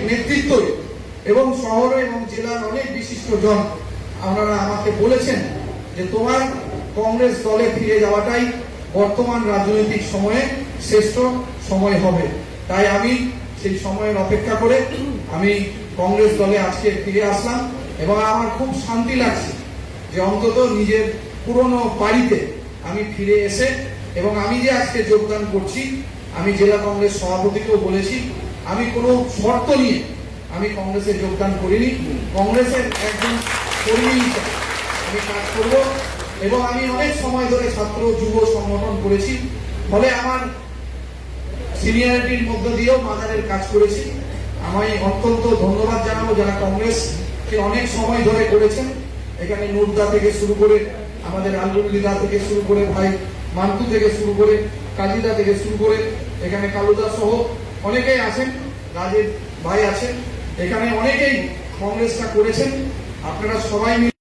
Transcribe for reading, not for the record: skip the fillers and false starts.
নেতৃত্ব এবং শহর এবং জেলার অনেক বিশিষ্টজন আপনারা আমাকে বলেছেন যে তোমার কংগ্রেস দলে ফিরে যাওয়াটাই বর্তমান রাজনৈতিক সময়ে শ্রেষ্ঠ সময় হবে। তাই আমি সেই সময়ের অপেক্ষা করে আমি কংগ্রেস দলে আজকে ফিরে আসলাম এবং আমার খুব শান্তি লাগছে যে অন্তত নিজের পুরনো বাড়িতে আমি ফিরে এসে এবং আমি যে আজকে যোগদান করছি, আমি জেলা কংগ্রেস সভাপতিকেও বলেছি আমি কোনো শর্ত নিয়ে আমি কংগ্রেসে যোগদান করিনি। কংগ্রেসের একজন কর্মী হিসেবে আমি কাজ করব এবং আমি অনেক সময় ধরে ছাত্র যুব সংগঠন করেছি, ফলে আমার সিনিয়রিটির মধ্য দিয়েও মাদারের কাজ করেছি। আমি অত্যন্ত ধন্যবাদ জানাবো যারা কংগ্রেসকে অনেক সময় ধরে করেছেন। এখানে নুরদা থেকে শুরু করে আমাদের আলরুলিদা থেকে শুরু করে ভাই মান্টু থেকে শুরু করে কাজিদা থেকে শুরু করে এখানে কালুদা সহ অনেকেই আছেন, রাজের ভাই আছেন, এখানে অনেকেই কংগ্রেসটা করেছেন। আপনারা সবাই মিলে